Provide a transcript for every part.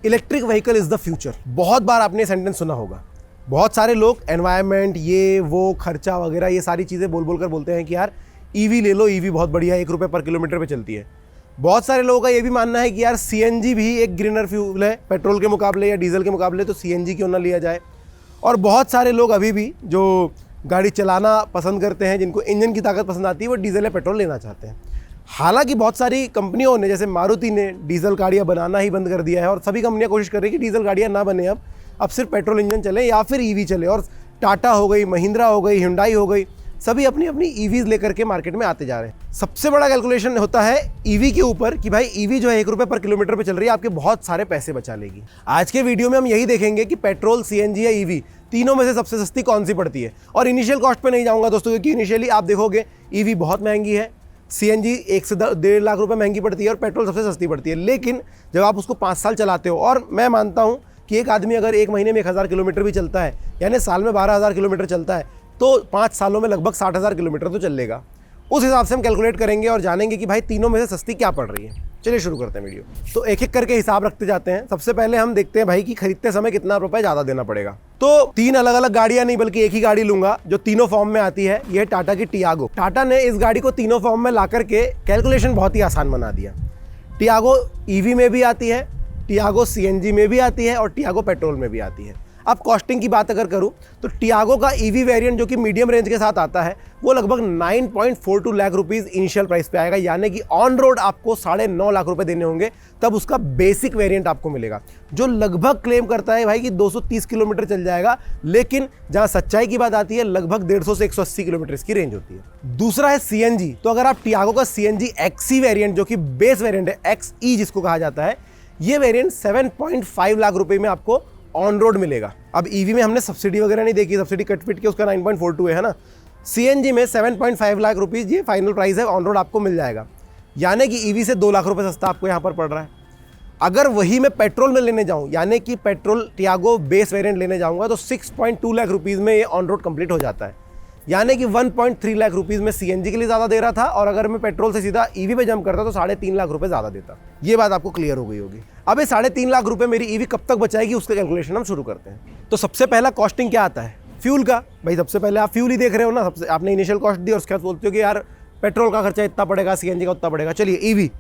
Electric vehicle is the future. बहुत बार आपने sentence सुना होगा। बहुत सारे लोग एनवायरनमेंट, ये वो खर्चा वगैरह ये सारी चीज़ें बोल बोल कर बोलते हैं कि यार ईवी ले लो, ईवी बहुत बढ़िया है, 1 रुपये पर किलोमीटर पे चलती है। बहुत सारे लोगों का ये भी मानना है कि यार सीएनजी भी एक ग्रीनर फ्यूल है, पेट्रोल के मुकाबले या डीजल के मुकाबले, तो सीएनजी क्यों ना लिया जाए। और बहुत सारे लोग अभी भी जो गाड़ी चलाना पसंद करते हैं, जिनको इंजन की ताकत पसंद आती है, वो डीजल या पेट्रोल लेना चाहते हैं। हालांकि बहुत सारी कंपनियों ने, जैसे मारुति ने डीजल गाड़ियाँ बनाना ही बंद कर दिया है और सभी कंपनियाँ कोशिश कर रही है कि डीजल गाड़ियाँ ना बने, अब सिर्फ पेट्रोल इंजन चले या फिर ईवी चले। और टाटा हो गई, महिंद्रा हो गई, हुंडई हो गई, सभी अपनी अपनी ईवीज लेकर के मार्केट में आते जा रहे हैं। सबसे बड़ा कैलकुलेशन होता है ईवी के ऊपर कि भाई ईवी जो है 1 रुपये पर किलोमीटर पे चल रही है, आपके बहुत सारे पैसे बचा लेगी। आज के वीडियो में हम यही देखेंगे कि पेट्रोल, सीएनजी या ईवी तीनों में से सबसे सस्ती कौन सी पड़ती है। और इनिशियल कॉस्ट पे नहीं जाऊंगा दोस्तों, क्योंकि इनिशियली आप देखोगे ईवी बहुत महंगी है, सीएनजी 1 से 1.5 लाख रुपए महंगी पड़ती है और पेट्रोल सबसे सस्ती पड़ती है। लेकिन जब आप उसको 5 साल चलाते हो, और मैं मानता हूँ कि एक आदमी अगर एक महीने में 1000 किलोमीटर भी चलता है, यानी साल में 12,000 किलोमीटर चलता है, तो 5 सालों में लगभग 60,000 किलोमीटर तो चल लेगा। उस हिसाब से हम कैलकुलेट करेंगे और जानेंगे कि भाई तीनों में से सस्ती क्या पड़ रही है। चलिए शुरू करते हैं वीडियो। तो एक एक करके हिसाब रखते जाते हैं। सबसे पहले हम देखते हैं भाई कि खरीदते समय कितना रुपए ज़्यादा देना पड़ेगा। तो 3 अलग अलग गाड़ियां नहीं बल्कि एक ही गाड़ी लूंगा जो तीनों फॉर्म में आती है। यह टाटा की टियागो। टाटा ने इस गाड़ी को तीनों फॉर्म में ला करके कैलकुलेशन बहुत ही आसान बना दिया। टियागो ईवी में भी आती है, टियागो सीएनजी में भी आती है और टियागो पेट्रोल में भी आती है। अब कॉस्टिंग की बात अगर करूं तो टियागो का ईवी वेरिएंट जो कि मीडियम रेंज के साथ आता है, वो लगभग 9.42 लाख रुपीस इनिशियल प्राइस पे आएगा, यानी कि ऑन रोड आपको 9.5 लाख रुपए देने होंगे, तब उसका बेसिक वेरिएंट आपको मिलेगा, जो लगभग क्लेम करता है भाई कि 230 किलोमीटर चल जाएगा। लेकिन जहां सच्चाई की बात आती है, लगभग 150 से 180 किलोमीटर इसकी रेंज होती है। दूसरा है सीएनजी। तो अगर आप टियागो का सीएनजी एक्सी वेरिएंट, जो कि बेस वेरिएंट है, एक्सई जिसको कहा जाता है, ये वेरिएंट 7.5 लाख रुपए में आपको ऑन रोड मिलेगा। अब ईवी में हमने सब्सिडी वगैरह नहीं देखी, सब्सिडी कट पिट के उसका 9.42 है ना। सीएनजी में 7.5 लाख रुपीस ये फाइनल प्राइस है, ऑन रोड आपको मिल जाएगा, यानी कि ईवी से 2 लाख रुपए सस्ता आपको यहाँ पर पड़ रहा है। अगर वही मैं पेट्रोल में लेने जाऊँ, यानी कि पेट्रोल टियागो बेस वेरिएंट लेने जाऊँगा, तो 6.2 लाख रुपीज़ में ये ऑन रोड कंप्लीट हो जाता है, यानी कि 1.3 लाख रुपीज़ में सीएनजी के लिए ज़्यादा दे रहा था, और अगर मैं पेट्रोल से सीधा ईवी पे जंप करता तो 3.5 लाख रुपए ज़्यादा देता। ये बात आपको क्लियर हो गई होगी। अब ये 3.5 लाख रुपए मेरी ईवी कब तक बचाएगी, उसका कैलकुलेशन हम शुरू करते हैं। तो सबसे पहला कॉस्टिंग क्या आता है, फ्यूल का। भाई सबसे पहले आप फ्यूल ही देख रहे हो ना, सबसे आपने इनिशियल कॉस्ट दी और उसके बाद बोलते हो कि यार पेट्रोल का खर्चा इतना पड़ेगा, सीएनजी का उतना पड़ेगा। चलिए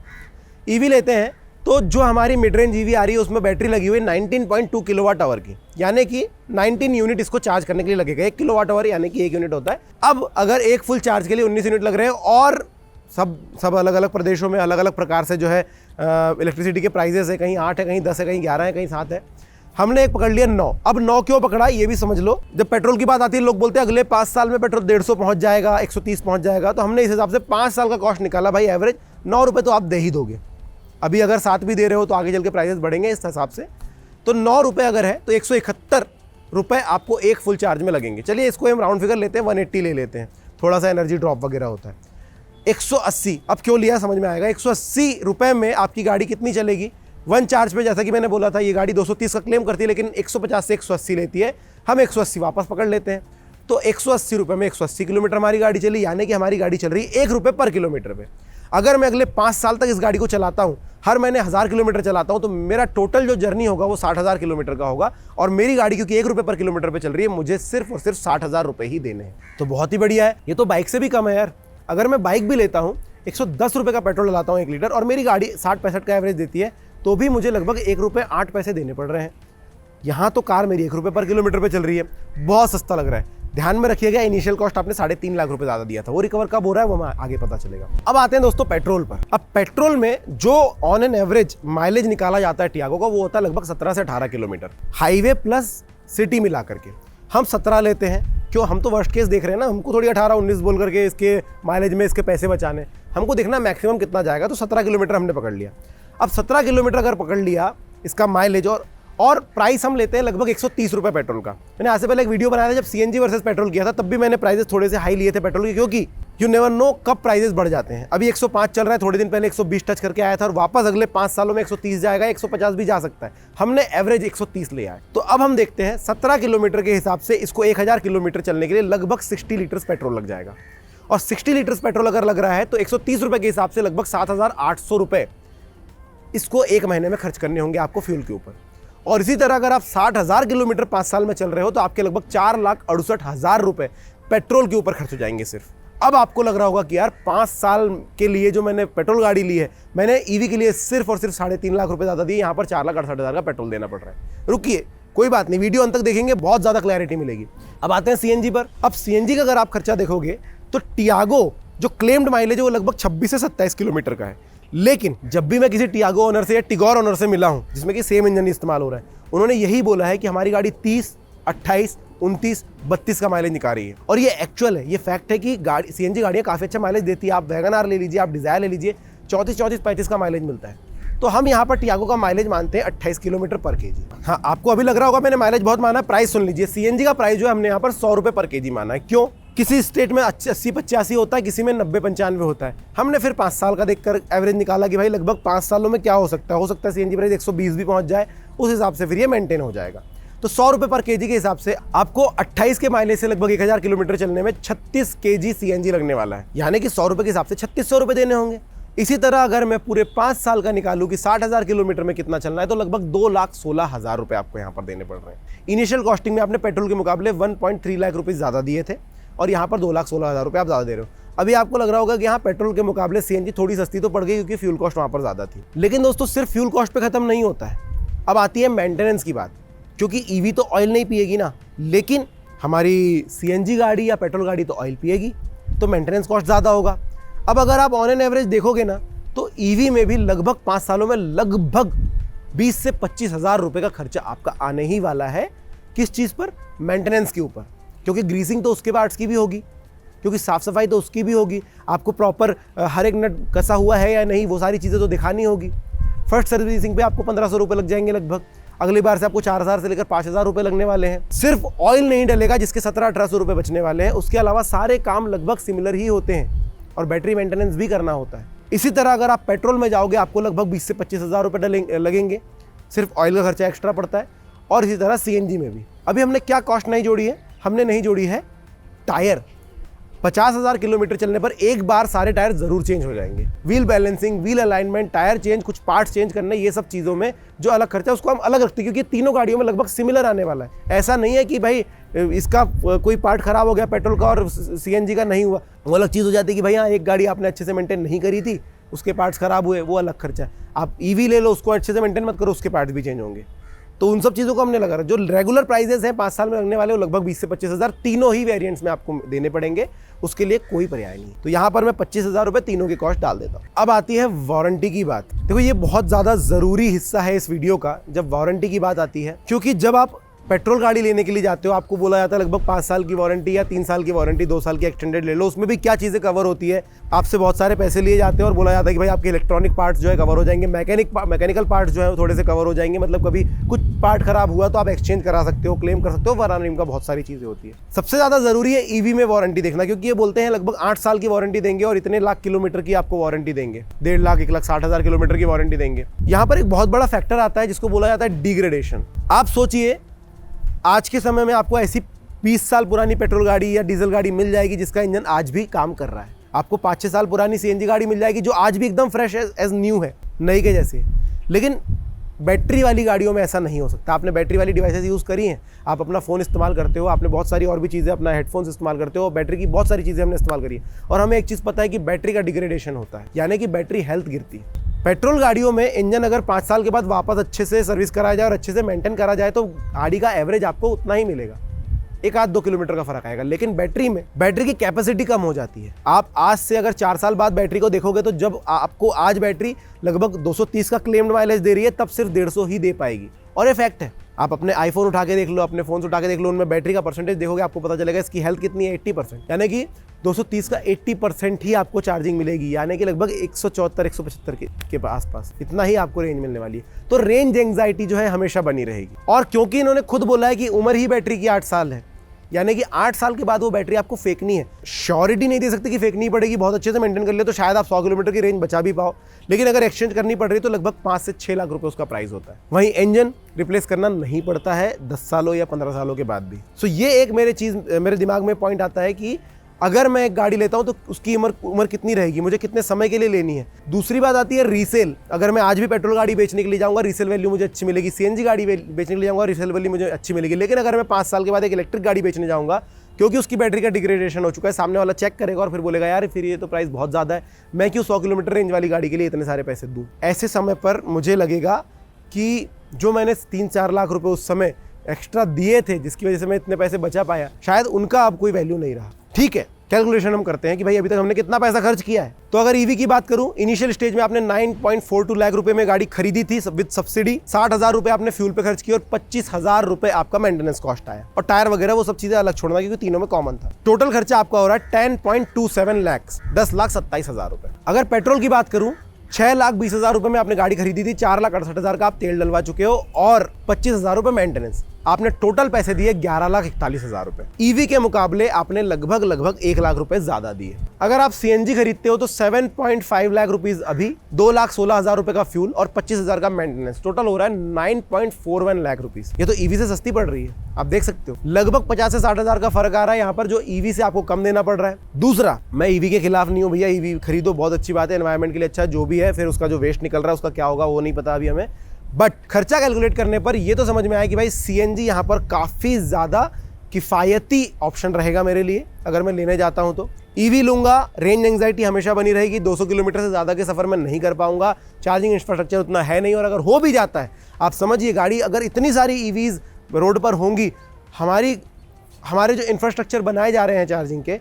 ईवी लेते हैं। तो जो हमारी मिड रेंज ईवी आ रही है उसमें बैटरी लगी हुई है 19.2 किलोवाट आवर की, यानी कि 19 यूनिट इसको चार्ज करने के लिए लगेगा। 1 किलोवाट आवर यानी कि 1 यूनिट होता है। अब अगर एक फुल चार्ज के लिए 19 यूनिट लग रहे हैं, और सब अलग अलग प्रदेशों में अलग अलग प्रकार से जो है इलेक्ट्रिसिटी के प्राइजेस है, कहीं 8 है, कहीं 10 है, कहीं 11 है, कहीं 7 है। हमने एक पकड़ लिया 9। अब 9 क्यों पकड़ा ये भी समझ लो। जब पेट्रोल की बात आती है, लोग बोलते हैं अगले 5 साल में पेट्रोल 150 पहुंच जाएगा, 130 पहुंच जाएगा। तो हमने इस हिसाब से 5 साल का कॉस्ट निकाला। भाई एवरेज 9 रुपये तो आप दे ही दोगे। अभी अगर 7 भी दे रहे हो तो आगे चल के प्राइसेस बढ़ेंगे इस हिसाब से। तो 9 रुपये अगर है तो 171 रुपये आपको एक फुल चार्ज में लगेंगे। चलिए इसको हम राउंड फिगर लेते हैं, 180 ले लेते हैं, थोड़ा सा एनर्जी ड्रॉप वगैरह होता है। 180 अब क्यों लिया समझ में आएगा। 180 रुपये में आपकी गाड़ी कितनी चलेगी वन चार्ज पे। जैसा कि मैंने बोला था, ये गाड़ी 230 का क्लेम करती है, लेकिन 150 से 180 लेती है। हम 180 वापस पकड़ लेते हैं। तो 180 रुपये में 180 किलोमीटर हमारी गाड़ी चली, यानी कि हमारी गाड़ी चल रही है 1 रुपये पर किलोमीटर पे। अगर मैं अगले 5 साल तक इस गाड़ी को चलाता हूँ, हर महीने 1000 किलोमीटर चलाता हूँ, तो मेरा टोटल जो जर्नी होगा वो 60,000 किलोमीटर का होगा। और मेरी गाड़ी क्योंकि 1 रुपये पर किलोमीटर पे चल रही है, मुझे सिर्फ और सिर्फ 60,000 रुपये ही देने हैं। तो बहुत ही बढ़िया है, ये तो बाइक से भी कम है यार। अगर मैं बाइक भी लेता हूँ, 110 रुपये का पेट्रोल डलाता हूँ 1 लीटर, और मेरी गाड़ी 60-65 का एवरेज देती है, तो भी मुझे लगभग 1 रुपये 8 पैसे देने पड़ रहे हैं। यहाँ तो कार मेरी 1 रुपये पर किलोमीटर पे चल रही है, बहुत सस्ता लग रहा है। ध्यान में रखिएगा, इनिशियल कॉस्ट आपने 3.5 लाख रुपए ज़्यादा दिया था, वो रिकवर कब हो रहा है वो हमें आगे पता चलेगा। अब आते हैं दोस्तों पेट्रोल पर। अब पेट्रोल में जो ऑन एन एवरेज माइलेज निकाला जाता है टियागो का, वो होता है लगभग 17 से 18 किलोमीटर, हाईवे प्लस सिटी मिला करके। हम 17 लेते हैं, क्यों, हम तो वर्स्ट केस देख रहे हैं ना, हमको थोड़ी 18-19 बोल करके इसके माइलेज में इसके पैसे बचाने, हमको देखना मैक्सिमम कितना जाएगा। तो 17 किलोमीटर हमने पकड़ लिया। अब 17 किलोमीटर अगर पकड़ लिया इसका माइलेज, और प्राइस हम लेते हैं लगभग 130 रुपये पेट्रोल का। मैंने आज से पहले एक वीडियो बनाया था जब सीएनजी वर्सेस पेट्रोल किया था, तब भी मैंने प्राइसेस थोड़े से हाई लिए थे पेट्रोल के, क्योंकि यू नेवर नो कब प्राइसेस बढ़ जाते हैं। अभी 105 चल रहा है, थोड़े दिन पहले 120 टच करके आया था, और वापस अगले 5 सालों में 130 जाएगा, 150 भी जा सकता है। हमने एवरेज 130 लिया है। तो अब हम देखते हैं 17 किलोमीटर के हिसाब से इसको 1000 किलोमीटर चलने के लिए लगभग 60 लीटर्स पेट्रोल लग जाएगा। और 60 लीटर्स पेट्रोल अगर लग रहा है तो 130 रुपये के हिसाब से लगभग 7,800 रुपये इसको एक महीने में खर्च करने होंगे आपको फ्यूल के ऊपर। और इसी तरह अगर आप 60,000 किलोमीटर 5 साल में चल रहे हो तो आपके लगभग 4,68,000 रुपए पेट्रोल के ऊपर खर्च हो जाएंगे सिर्फ। अब आपको लग रहा होगा कि यार 5 साल के लिए जो मैंने पेट्रोल गाड़ी ली है, मैंने ईवी के लिए सिर्फ और सिर्फ 3.5 लाख रुपए ज़्यादा दिए, यहाँ पर 4,68,000 का पेट्रोल देना पड़ रहा है। रुकिए, कोई बात नहीं, वीडियो अंत तक देखेंगे, बहुत ज़्यादा क्लैरिटी मिलेगी। अब आते हैं सीएनजी पर। अब सीएनजी का अगर आप खर्चा देखोगे तो टियागो जो क्लेम्ड माइलेज है वो लगभग 26 से 27 किलोमीटर का है। लेकिन जब भी मैं किसी टियागो ओनर से या टिगोर ओनर से मिला हूँ जिसमें कि सेम इंजन इस्तेमाल हो रहा है, उन्होंने यही बोला है कि हमारी गाड़ी 30, 28, 29, 32 का माइलेज निकाल रही है। और ये एक्चुअल है, ये फैक्ट है कि गाड़ी सीएनजी गाड़ियाँ काफ़ी अच्छा माइलेज देती है। आप वैगन आर ले लीजिए, आप डिज़ायर ले लीजिए, 34, 35 का माइलेज मिलता है। तो हम यहाँ पर टियागो का माइलेज मानते हैं 28 किलोमीटर पर केजी। हाँ, आपको अभी लग रहा होगा मैंने माइलेज बहुत माना है, प्राइस सुन लीजिए। सीएनजी का प्राइस जो है हमने यहाँ पर 100 रुपये पर केजी माना है। क्यों? किसी स्टेट में 80-85 होता है, किसी में 90-95 होता है। हमने फिर 5 साल का देखकर एवरेज निकाला कि भाई लगभग 5 सालों में क्या हो सकता है सीएनजी प्राइस 120 भी पहुंच जाए, उस हिसाब से फिर ये मेंटेन हो जाएगा। तो 100 रुपये पर केजी के हिसाब से आपको 28 के माइलेज से लगभग 1000 किलोमीटर चलने में 36 केजी सीएनजी लगने वाला है, यानी कि 100 रुपये के हिसाब से 3600 रुपये देने होंगे। इसी तरह अगर मैं पूरे 5 साल का निकालूं कि 60,000 किलोमीटर में कितना चलना है, तो लगभग 2,16,000 रुपये आपको यहाँ पर देने पड़ रहे हैं। इनिशियल कॉस्टिंग में आपने पेट्रोल के मुकाबले 1.3 लाख रुपये ज़्यादा दिए थे और यहाँ पर 2,16,000 रुपये आप ज़्यादा दे रहे हो। अभी आपको लग रहा होगा कि यहाँ पेट्रोल के मुकाबले सीएनजी थोड़ी सस्ती तो पड़ गई क्योंकि फ्यूल कॉस्ट वहाँ पर ज़्यादा थी। लेकिन दोस्तों सिर्फ फ्यूल कॉस्ट पे खत्म नहीं होता है, अब आती है मेंटेनेंस की बात। क्योंकि ईवी तो ऑयल नहीं पिएगी ना, लेकिन हमारी सीएनजी गाड़ी या पेट्रोल गाड़ी तो ऑयल पिएगी, तो मेंटेनेंस कॉस्ट ज़्यादा होगा। अब अगर आप ऑन एन एवरेज देखोगे ना तो ईवी में भी लगभग 5 सालों में लगभग 20 से 25,000 रुपये का खर्चा आपका आने ही वाला है। किस चीज़ पर? मेंटेनेंस के ऊपर। क्योंकि ग्रीसिंग तो उसके पार्ट्स की भी होगी, क्योंकि साफ़ सफाई तो उसकी भी होगी, आपको प्रॉपर हर एक नट कसा हुआ है या नहीं वो सारी चीज़ें तो दिखानी होगी। फर्स्ट सर्विसिंग पे आपको 1,500 रुपये लग जाएंगे लगभग, अगली बार से आपको 4,000 से लेकर 5,000 रुपये लगने वाले हैं। सिर्फ ऑयल नहीं डलेगा जिसके 1700-1800 रुपये बचने वाले हैं, उसके अलावा सारे काम लगभग सिमिलर ही होते हैं और बैटरी मेंटेनेंस भी करना होता है। इसी तरह अगर आप पेट्रोल में जाओगे आपको लगभग 20 से 25,000 रुपये लगेंगे, सिर्फ ऑयल का खर्चा एक्स्ट्रा पड़ता है। और इसी तरह सीएनजी में भी। अभी हमने क्या कॉस्ट नहीं जोड़ी है? हमने नहीं जोड़ी है टायर। 50,000 किलोमीटर चलने पर एक बार सारे टायर जरूर चेंज हो जाएंगे। Wheel balancing, wheel alignment, tyre change, कुछ पार्ट्स चेंज करने, ये सब चीज़ों में जो अलग खर्चा है उसको हम अलग रखते हैं, क्योंकि तीनों गाड़ियों में लगभग सिमिलर आने वाला है। ऐसा नहीं है कि भाई इसका कोई पार्ट खराब हो गया पेट्रोल का और सीएनजी का नहीं हुआ, वो अलग चीज़ हो जाती है कि भाई हाँ एक गाड़ी आपने अच्छे से मेंटेन नहीं करी थी, उसके पार्ट्स खराब हुए, वो अलग खर्चा है। आप ईवी ले लो, उसको अच्छे से मेंटेन मत करो, उसके पार्ट्स भी चेंज होंगे। तो उन सब चीज़ों को हमने लगा रहा। जो रेगुलर प्राइजेस हैं 5 साल में लगने वाले वो लगभग 20 से 25,000 तीनों ही वेरिएंट्स में आपको देने पड़ेंगे, उसके लिए कोई पर्याय नहीं। तो यहाँ पर मैं 25,000 रुपये तीनों की कॉस्ट डाल देता हूँ। अब आती है वारंटी की बात। देखो ये बहुत ज़्यादा ज़रूरी हिस्सा है इस वीडियो का जब वारंटी की बात आती है, क्योंकि जब आप पेट्रोल गाड़ी लेने के लिए जाते हो आपको बोला जाता है लगभग 5 साल की वारंटी या 3 साल की वारंटी, 2 साल की एक्सटेंडेड ले लो। उसमें भी क्या चीज़ें कवर होती है, आपसे बहुत सारे पैसे लिए जाते हैं और बोला जाता है कि भाई आपके इलेक्ट्रॉनिक पार्ट्स जो है कवर हो जाएंगे, मैकेनिकल पार्ट्स जो है थोड़े से कवर हो जाएंगे, मतलब कभी कुछ पार्ट खराब हुआ तो आप एक्सचेंज करा सकते हो, क्लेम कर सकते हो, वारंटी का बहुत सारी चीज़ें होती है। सबसे ज़्यादा ज़रूरी है ईवी में वारंटी देखना, क्योंकि ये बोलते हैं लगभग 8 साल की वारंटी देंगे और इतने लाख किलोमीटर की आपको वारंटी देंगे, 1.5 लाख 1,60,000 किलोमीटर की वारंटी देंगे। यहाँ पर एक बहुत बड़ा फैक्टर आता है जिसको बोला जाता है डिग्रेडेशन। आप सोचिए आज के समय में आपको ऐसी 20 साल पुरानी पेट्रोल गाड़ी या डीजल गाड़ी मिल जाएगी जिसका इंजन आज भी काम कर रहा है। आपको 5-6 साल पुरानी सीएनजी गाड़ी मिल जाएगी जो आज भी एकदम फ्रेश एज न्यू है, नई के जैसे। लेकिन बैटरी वाली गाड़ियों में ऐसा नहीं हो सकता। आपने बैटरी वाली डिवाइसेस यूज़ करी हैं, आप अपना फ़ोन इस्तेमाल करते हो, आपने बहुत सारी और भी चीज़ें, अपना हेडफोन्स इस्तेमाल करते हो, बैटरी की बहुत सारी चीज़ें हमने इस्तेमाल करी है और हमें एक चीज़ पता है कि बैटरी का डिग्रेडेशन होता है, यानी कि बैटरी हेल्थ गिरती है। पेट्रोल गाड़ियों में इंजन अगर 5 साल के बाद वापस अच्छे से सर्विस कराया जाए और अच्छे से मेंटेन करा जाए तो गाड़ी का एवरेज आपको उतना ही मिलेगा, 1-2 किलोमीटर का फर्क आएगा। लेकिन बैटरी में बैटरी की कैपेसिटी कम हो जाती है। आप आज से अगर 4 साल बाद बैटरी को देखोगे तो जब आपको आज बैटरी लगभग 230 का क्लेम्ड माइलेज दे रही है तब सिर्फ 150 ही दे पाएगी। और ये फैक्ट है, आप अपने आईफोन उठा के देख लो, अपने फ़ोन उठा के देख लो, उनमें बैटरी का परसेंटेज देखोगे आपको पता चलेगा इसकी हेल्थ कितनी है, 80%। यानी कि 230 का 80% ही आपको चार्जिंग मिलेगी, यानी कि लगभग 174-175 के आसपास इतना ही आपको रेंज मिलने वाली है। तो रेंज एंग्जाइटी जो है हमेशा बनी रहेगी। और क्योंकि इन्होंने खुद बोला है कि उम्र ही बैटरी की 8 साल है, यानी कि 8 साल के बाद वो बैटरी आपको फेंकनी है। श्योरिटी नहीं दे सकते कि फेंकनी पड़ेगी, बहुत अच्छे से मेंटेन कर ले तो शायद आप 100 किलोमीटर की रेंज बचा भी पाओ, लेकिन अगर एक्सचेंज करनी पड़ रही तो लगभग 5 से 6 लाख रुपए उसका प्राइस होता है। वहीं इंजन रिप्लेस करना नहीं पड़ता है 10 सालों या 15 सालों के बाद भी। सो ये एक मेरे दिमाग में पॉइंट आता है कि अगर मैं एक गाड़ी लेता हूँ तो उसकी उम्र कितनी रहेगी, मुझे कितने समय के लिए लेनी है। दूसरी बात आती है रीसेल। अगर मैं आज भी पेट्रोल गाड़ी बेचने के लिए जाऊँगा, रीसेल वैल्यू मुझे अच्छी मिलेगी। सीएनजी गाड़ी बेचने के लिए जाऊँगा, रीसेल वैल्यू मुझे अच्छी मिलेगी। लेकिन अगर मैं 5 साल के बाद एक इलेक्ट्रिक गाड़ी बेचने जाऊँगा, क्योंकि उसकी बैटरी का डिग्रेडेशन हो चुका है, सामने वाला चेक करेगा और फिर बोलेगा यार फिर ये तो प्राइस बहुत ज़्यादा है, मैं क्यों 100 किलोमीटर रेंज वाली गाड़ी के लिए इतने सारे पैसे दूँ। ऐसे समय पर मुझे लगेगा कि जो मैंने 3-4 लाख रुपए उस समय एक्स्ट्रा दिए थे, जिसकी वजह से मैं इतने पैसे बचा पाया, शायद उनका अब कोई वैल्यू नहीं रहा। ठीक है, कैलकुलेशन हम करते हैं कि भाई अभी तक हमने कितना पैसा खर्च किया है। तो अगर ईवी की बात करूं, इनिशियल स्टेज में आपने 9.42 लाख रुपए में गाड़ी खरीदी थी विद सब्सिडी। 60,000 रुपए आपने फ्यूल पे खर्च किए और 25,000 रुपए आपका मेंटेनेंस कॉस्ट आया, और टायर वगैरह वो सब चीजें अलग छोड़ना क्योंकि तीनों में कॉमन था। टोटल खर्चा आपका हो रहा है 10.27 लाख, 10,27,000 रुपए। अगर पेट्रोल की बात करूं, 6,20,000 रुपए में आपने गाड़ी खरीदी थी, 4,68,000 का आप तेल डलवा चुके हो और 25,000 रुपए मेंटेनेंस। आपने टोटल पैसे दिए 11,41,000 रुपए। ईवी के मुकाबले आपने लगभग 1 लाख रुपए ज्यादा दिए। अगर आप सीएनजी खरीदते हो तो 7.5 लाख रुपीज अभी, 2,16,000 रुपए का फ्यूल और 25,000 का मेंटेनेंस, टोटल हो रहा है 9.41 लाख रुपीज। ये तो ईवी से सस्ती पड़ रही है, आप देख सकते हो। लगभग 50 से 60,000 का फर्क आ रहा है यहाँ पर, जो ईवी से आपको कम देना पड़ रहा है। दूसरा, मैं ईवी के खिलाफ नहीं हूँ भैया, ईवी खरीदो, बहुत अच्छी बात है, एनवायरमेंट के लिए अच्छा जो भी है। फिर उसका जो वेस्ट निकल रहा है उसका क्या होगा वो नहीं पता अभी हमें, बट खर्चा कैलकुलेट करने पर ये तो समझ में आया कि भाई सीएनजी यहाँ पर काफ़ी ज़्यादा किफ़ायती ऑप्शन रहेगा मेरे लिए अगर मैं लेने जाता हूँ तो। ईवी लूँगा, रेंज एंग्जाइटी हमेशा बनी रहेगी, 200 किलोमीटर से ज़्यादा के सफ़र में नहीं कर पाऊँगा, चार्जिंग इंफ्रास्ट्रक्चर उतना है नहीं, और अगर हो भी जाता है, आप समझिए गाड़ी अगर इतनी सारी ईवीज़ रोड पर होंगी, हमारे जो इंफ्रास्ट्रक्चर बनाए जा रहे हैं चार्जिंग के,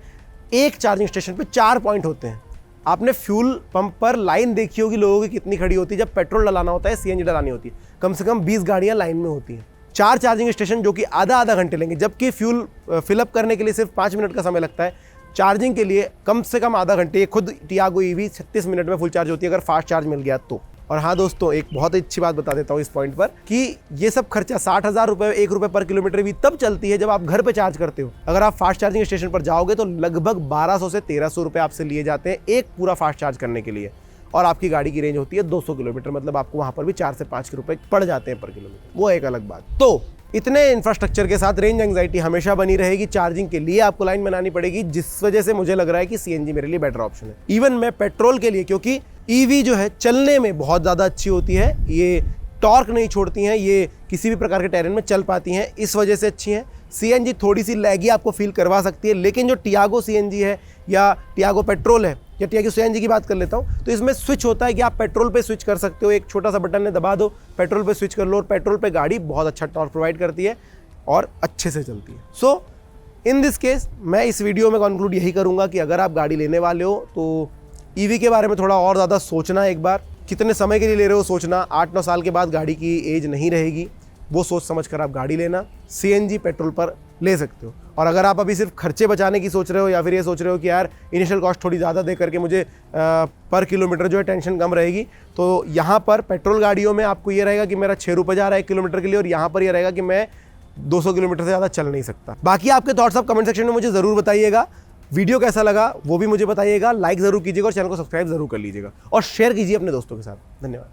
एक चार्जिंग स्टेशन पर 4 पॉइंट होते हैं। आपने फ्यूल पंप पर लाइन देखी होगी लोगों की कितनी खड़ी होती है जब पेट्रोल डलाना होता है, सीएनजी डलानी होती है, कम से कम 20 गाड़ियां लाइन में होती हैं। 4 चार्जिंग स्टेशन जो कि आधा घंटे लेंगे, जबकि फ्यूल फिलअप करने के लिए सिर्फ 5 मिनट का समय लगता है, चार्जिंग के लिए कम से कम आधा घंटे। खुद टियागो ईवी 36 मिनट में फुल चार्ज होती है अगर फास्ट चार्ज मिल गया तो। और हाँ दोस्तों, एक बहुत अच्छी बात बता देता हूँ इस पॉइंट पर कि ये सब खर्चा 60,000 रुपये, 1 रुपये पर किलोमीटर भी तब चलती है जब आप घर पे चार्ज करते हो। अगर आप फास्ट चार्जिंग स्टेशन पर जाओगे तो लगभग 1200 से 1300 रुपये आपसे लिए जाते हैं एक पूरा फास्ट चार्ज करने के लिए, और आपकी गाड़ी की रेंज होती है 200 किलोमीटर, मतलब आपको वहाँ पर भी 4 से 5 रुपये पड़ जाते हैं पर किलोमीटर, वो एक अलग बात। तो इतने इंफ्रास्ट्रक्चर के साथ रेंज एंग्जाइटी हमेशा बनी रहेगी, चार्जिंग के लिए आपको लाइन बनानी पड़ेगी, जिस वजह से मुझे लग रहा है कि सीएनजी मेरे लिए बेटर ऑप्शन है। इवन मैं पेट्रोल के लिए, क्योंकि ईवी जो है चलने में बहुत ज़्यादा अच्छी होती है, ये टॉर्क नहीं छोड़ती हैं, ये किसी भी प्रकार के टेरेन में चल पाती हैं, इस वजह से अच्छी हैं। सीएनजी थोड़ी सी लैगी आपको फील करवा सकती है, लेकिन जो टियागो सीएनजी है या टियागो पेट्रोल है या टियागो सीएनजी की बात कर लेता हूँ, तो इसमें स्विच होता है कि आप पेट्रोल पे स्विच कर सकते हो, एक छोटा सा बटन है दबा दो, पेट्रोल पे स्विच कर लो, और पेट्रोल पे गाड़ी बहुत अच्छा टॉर्क प्रोवाइड करती है और अच्छे से चलती है। सो इन दिस केस मैं इस वीडियो में कंक्लूड यही करूँगा कि अगर आप गाड़ी लेने वाले हो तो ईवी के बारे में थोड़ा और ज़्यादा सोचना, एक बार कितने समय के लिए ले रहे हो सोचना। 8-9 साल के बाद गाड़ी की एज नहीं रहेगी, वो सोच समझ कर आप गाड़ी लेना। सीएनजी पेट्रोल पर ले सकते हो। और अगर आप अभी सिर्फ खर्चे बचाने की सोच रहे हो या फिर ये सोच रहे हो कि यार इनिशियल कॉस्ट थोड़ी ज़्यादा दे करके मुझे पर किलोमीटर जो है टेंशन कम रहेगी, तो यहाँ पर पेट्रोल गाड़ियों में आपको ये रहेगा कि मेरा 6 रुपये जा रहा है 1 किलोमीटर के लिए, और यहाँ पर ये रहेगा कि मैं 200 किलोमीटर से ज़्यादा चल नहीं सकता। बाकी आपके थॉट्स आप कमेंट सेक्शन में मुझे ज़रूर बताइएगा। वीडियो कैसा लगा वो भी मुझे बताइएगा, लाइक ज़रूर कीजिएगा और चैनल को सब्सक्राइब ज़रूर कर लीजिएगा और शेयर कीजिए अपने दोस्तों के साथ। धन्यवाद।